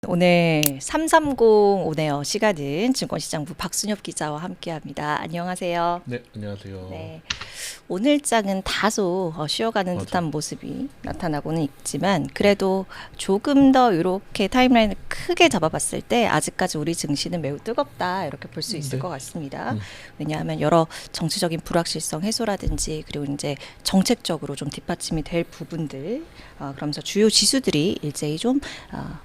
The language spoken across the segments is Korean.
오늘 330 오네요. 시간은 증권시장부 박순엽 기자와 함께합니다. 안녕하세요. 네, 안녕하세요. 네, 오늘 장은 다소 쉬어가는 맞아. 듯한 모습이 나타나고는 있지만 그래도 조금 더 이렇게 타임라인을 크게 잡아봤을 때 아직까지 우리 증시는 매우 뜨겁다 이렇게 볼 수 있을 네. 것 같습니다. 음. 왜냐하면 여러 정치적인 불확실성 해소라든지 그리고 이제 정책적으로 좀 뒷받침이 될 부분들 그러면서 주요 지수들이 일제히 좀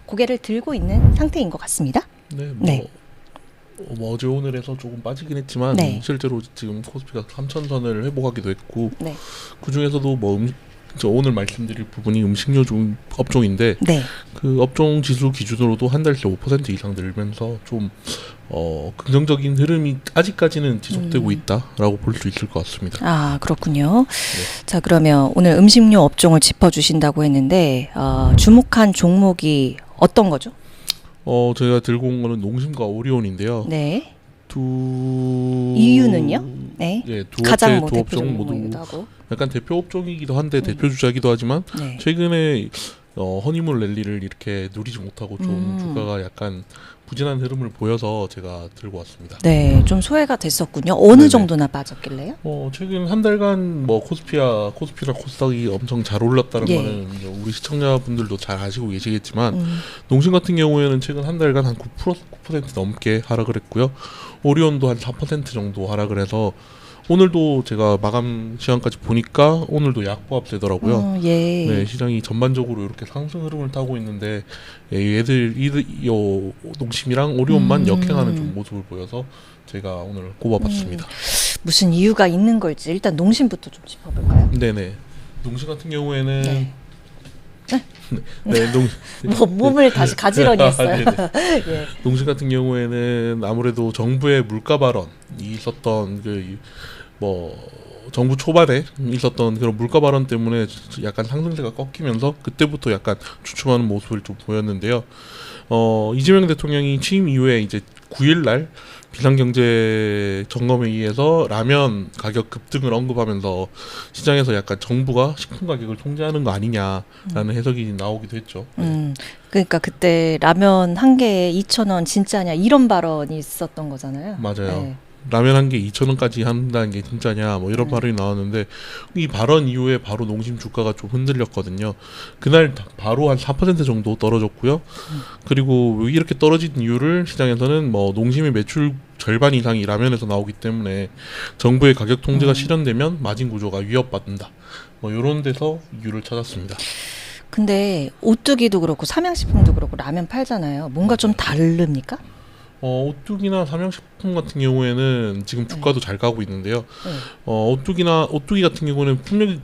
고개를 들고 있는 상태인 것 같습니다. 네, 네. 어제 오늘에서 조금 빠지긴 했지만 네. 실제로 지금 코스피가 3,000선을 회복하기도 했고 네. 그 중에서도 저 오늘 말씀드릴 부분이 음식료 업종인데 네. 그 업종 지수 기준으로도 한 달새 5% 이상 늘면서 좀 긍정적인 흐름이 아직까지는 지속되고 있다라고 볼 수 있을 것 같습니다. 아, 그렇군요. 자, 그러면 오늘 음식료 업종을 짚어주신다고 했는데 주목한 종목이 어떤 거죠? 저희가 들고 온 거는 농심과 오리온인데요. 네. 두 이유는요? 네. 네, 가장 두 뭐 대표 업종 모두 종목이기도 하고. 약간 대표 업종이기도 한데 대표 주자이기도 하지만 네. 최근에 허니문 랠리를 이렇게 누리지 못하고 좀 주가가 약간 부진한 흐름을 보여서 제가 들고 왔습니다. 네, 좀 소외가 됐었군요. 어느 네네. 정도나 빠졌길래요? 최근 한 달간 코스피나 코스닥이 엄청 잘 올랐다는 예. 거는 이제 우리 시청자분들도 잘 아시고 계시겠지만 농심 같은 경우에는 최근 한 달간 한 9% 넘게 하락을 했고요. 오리온도 한 4% 정도 하락을 해서 오늘도 제가 마감 시간까지 보니까 오늘도 약보합세더라고요. 예. 네, 시장이 전반적으로 이렇게 상승 흐름을 타고 있는데 농심이랑 오리온만 역행하는 좀 모습을 보여서 제가 오늘 꼽아봤습니다. 무슨 이유가 있는 걸지 일단 농심부터 좀 짚어볼까요? 네네. 농심 같은 경우에는 네. 네, 몸을 다시 가지런히 했어요. 네네. 예. 농심 같은 경우에는 아무래도 정부의 물가 발언이 있었던 정부 초반에 있었던 그런 물가 발언 때문에 약간 상승세가 꺾이면서 그때부터 약간 주춤하는 모습을 좀 보였는데요. 이재명 대통령이 취임 이후에 이제 9일날 비상경제 점검회의에서 라면 가격 급등을 언급하면서 시장에서 약간 정부가 식품 가격을 통제하는 거 아니냐라는 해석이 나오기도 했죠. 그러니까 그때 라면 한 개에 2,000원 진짜냐 이런 발언이 있었던 거잖아요. 맞아요. 네. 라면 한 개 2,000원까지 한다는 게 진짜냐 뭐 이런 발언이 나왔는데 이 발언 이후에 바로 농심 주가가 좀 흔들렸거든요. 그날 바로 한 4% 정도 떨어졌고요. 그리고 이렇게 떨어진 이유를 시장에서는 농심의 매출 절반 이상이 라면에서 나오기 때문에 정부의 가격 통제가 실현되면 마진 구조가 위협받는다. 이런 데서 이유를 찾았습니다. 근데 오뚜기도 그렇고 삼양식품도 그렇고 라면 팔잖아요. 뭔가 좀 다릅니까? 오뚜기나 삼양식품 같은 경우에는 지금 주가도 잘 가고 있는데요. 오뚜기 같은 경우는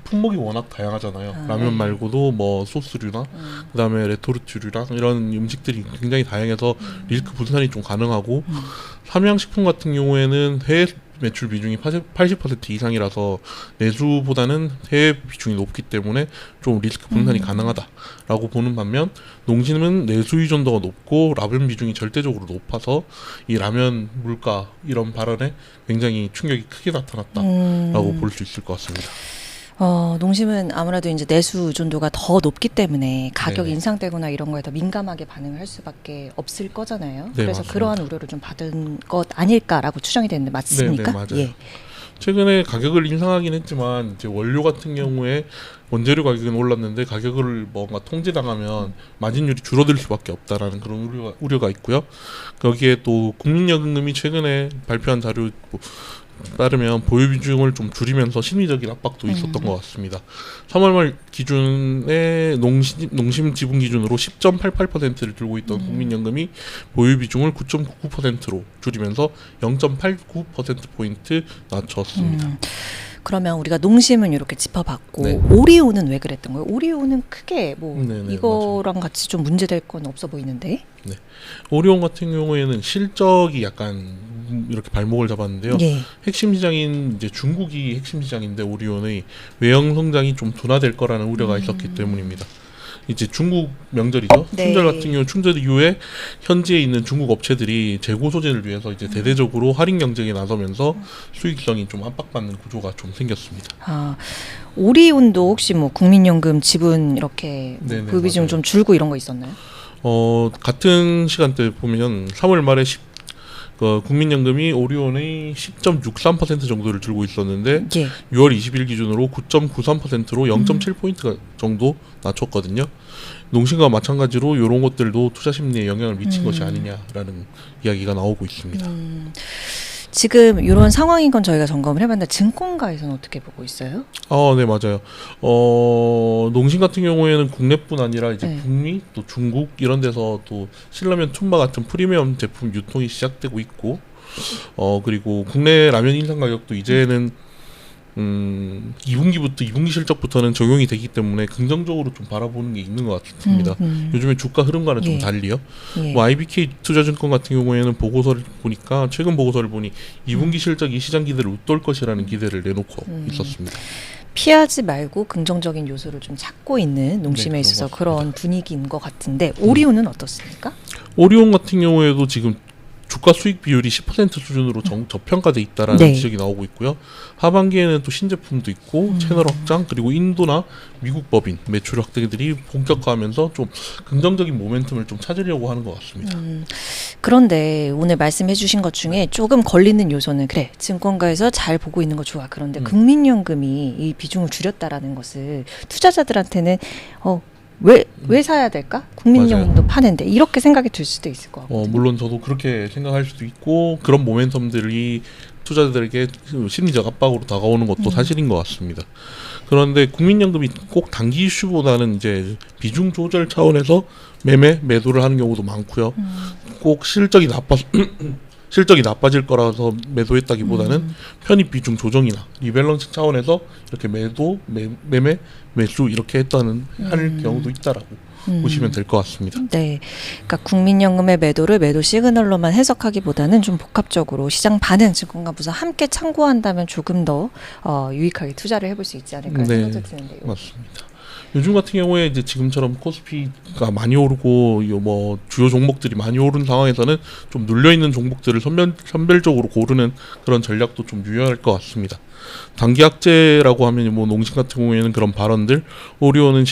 품목이 워낙 다양하잖아요. 라면 말고도 소스류나 그다음에 레토르트류랑 이런 음식들이 굉장히 다양해서 리스크 분산이 좀 가능하고 삼양식품 같은 경우에는 해외 매출 비중이 80% 이상이라서 내수보다는 해외 비중이 높기 때문에 좀 리스크 분산이 가능하다라고 보는 반면 농심은 내수 의존도가 높고 라면 비중이 절대적으로 높아서 이 라면 물가 이런 발언에 굉장히 충격이 크게 나타났다라고 볼 수 있을 것 같습니다. 농심은 아무래도 이제 내수 의존도가 더 높기 때문에 가격 네네. 인상되거나 이런 거에 더 민감하게 반응을 할 수밖에 없을 거잖아요. 네, 그래서 맞습니다. 그러한 우려를 좀 받은 것 아닐까라고 추정이 되는데 맞습니까? 네, 맞아요. 예. 최근에 가격을 인상하긴 했지만 이제 원료 같은 경우에 원재료 가격은 올랐는데 가격을 뭔가 통제당하면 마진율이 줄어들 수밖에 없다라는 그런 우려가 있고요. 거기에 또 국민연금이 최근에 발표한 자료 따르면 보유 비중을 좀 줄이면서 심리적인 압박도 있었던 것 같습니다. 3월 말 기준에 농심 지분 기준으로 10.88%를 들고 있던 국민연금이 보유 비중을 9.99%로 줄이면서 0.89%포인트 낮췄습니다. 그러면 우리가 농심은 이렇게 짚어봤고 네. 오리온은 왜 그랬던 거예요? 오리온은 크게 네네, 이거랑 같이 좀 문제될 건 없어 보이는데. 네. 오리온 같은 경우에는 실적이 약간 이렇게 발목을 잡았는데요. 예. 핵심 시장인 이제 중국이 핵심 시장인데 오리온의 외형 성장이 좀 둔화될 거라는 우려가 있었기 때문입니다. 이제 중국 명절이죠. 네. 춘절 같은 경우 춘절 이후에 현지에 있는 중국 업체들이 재고 소진을 위해서 이제 대대적으로 할인 경쟁에 나서면서 수익성이 좀 압박받는 구조가 좀 생겼습니다. 오리온도 혹시 국민연금 지분 이렇게 네네, 그 비중 맞아요. 좀 줄고 이런 거 있었나요? 같은 시간대 보면 3월 말에 국민연금이 오리온의 10.63% 정도를 들고 있었는데 예. 6월 20일 기준으로 9.93%로 0.7포인트 정도 낮췄거든요. 농심과 마찬가지로 이런 것들도 투자 심리에 영향을 미친 것이 아니냐라는 이야기가 나오고 있습니다. 지금 이런 상황인 건 저희가 점검을 해봤는데 증권가에서는 어떻게 보고 있어요? 네, 맞아요. 농심 같은 경우에는 국내뿐 아니라 이제 네. 북미 또 중국 이런 데서 또 신라면 툰바 같은 프리미엄 제품 유통이 시작되고 있고, 그리고 국내 라면 인상 가격도 이제는 2분기 실적부터는 적용이 되기 때문에 긍정적으로 좀 바라보는 게 있는 것 같습니다. 요즘에 주가 흐름과는 좀 예. 달리요. 예. 뭐 IBK 투자증권 같은 경우에는 보고서를 보니까 최근 보고서를 보니 2분기 실적이 시장 기대를 웃돌 것이라는 기대를 내놓고 있었습니다. 피하지 말고 긍정적인 요소를 좀 찾고 있는 농심에 네, 있어서 그런 것 그런 분위기인 것 같은데 오리온은 어떻습니까? 오리온 같은 경우에도 지금 주가 수익 비율이 10% 수준으로 저평가돼 있다라는 네. 지적이 나오고 있고요. 하반기에는 또 신제품도 있고 채널 확장 그리고 인도나 미국 법인 매출 확대들이 본격화하면서 좀 긍정적인 모멘텀을 좀 찾으려고 하는 것 같습니다. 그런데 오늘 말씀해 주신 것 중에 조금 걸리는 요소는 그래 증권가에서 잘 보고 있는 거 좋아. 그런데 국민연금이 이 비중을 줄였다라는 것을 투자자들한테는 왜 사야 될까? 국민연금도 파는데 이렇게 생각이 들 수도 있을 것 같거든요. 물론 저도 그렇게 생각할 수도 있고 그런 모멘텀들이 투자자들에게 심리적 압박으로 다가오는 것도 사실인 것 같습니다. 그런데 국민연금이 꼭 단기 이슈보다는 이제 비중 조절 차원에서 매도를 하는 경우도 많고요. 꼭 실적이 나빠질 거라서 매도했다기보다는 편입 비중 조정이나 리밸런스 차원에서 이렇게 매매, 매수 이렇게 할 경우도 있다라고 보시면 될 것 같습니다. 네, 그러니까 국민연금의 매도를 매도 시그널로만 해석하기보다는 좀 복합적으로 시장 반응, 증권가 부서 함께 참고한다면 조금 더 유익하게 투자를 해볼 수 있지 않을까 생각도 드는데요. 맞습니다. 요즘 같은 경우에 이제 지금처럼 코스피가 많이 오르고 뭐 주요 종목들이 많이 오른 상황에서는 좀 눌려 있는 종목들을 선별적으로 고르는 그런 전략도 좀 유효할 것 같습니다. 단기 악재라고 하면 뭐 농심 같은 경우에는 그런 발언들, 오리온은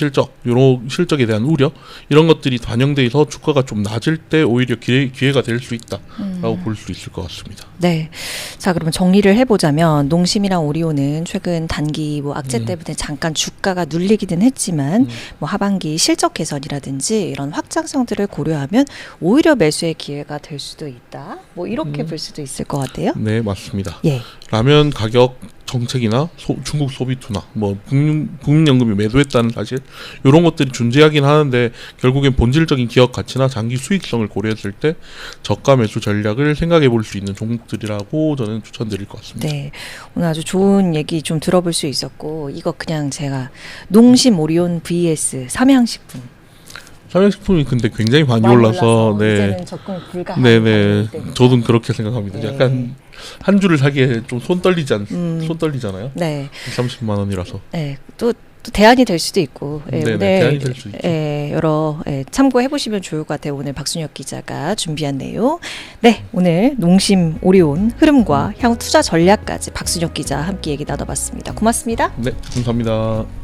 이런 실적에 대한 우려 이런 것들이 반영돼서 주가가 좀 낮을 때 오히려 기회가 될 수 있다라고 볼 수 있을 것 같습니다. 네, 자 그러면 정리를 해보자면 농심이랑 오리온은 최근 단기 뭐 악재 때문에 잠깐 주가가 눌리기는 했지만 뭐 하반기 실적 개선이라든지 이런 확장성들을 고려하면 오히려 매수의 기회가 될 수도 있다. 뭐 이렇게 볼 수도 있을 것 같아요. 네, 맞습니다. 예. 라면 가격 정책이나 중국 소비 둔화, 뭐 국민연금이 매도했다는 사실 이런 것들이 존재하긴 하는데 결국엔 본질적인 기업 가치나 장기 수익성을 고려했을 때 저가 매수 전략을 생각해 볼 수 있는 종목들이라고 저는 추천드릴 것 같습니다. 네, 오늘 아주 좋은 얘기 좀 들어볼 수 있었고 이거 그냥 제가 농심 오리온 vs 삼양식품 삼양식품이 근데 굉장히 많이 올라서 이제는 접근 불가한 네네 가격대니까. 저도 그렇게 생각합니다. 네. 약간 한 주를 사기에 좀 손 떨리잖아요. 네, 30만 원이라서. 네, 또 대안이 될 수도 있고 네네, 오늘 대안이 될 수 있죠. 여러 참고해 보시면 좋을 것 같아요. 오늘 박순혁 기자가 준비한 내용. 네, 오늘 농심 오리온 흐름과 향후 투자 전략까지 박순혁 기자 함께 얘기 나눠봤습니다. 고맙습니다. 네, 감사합니다.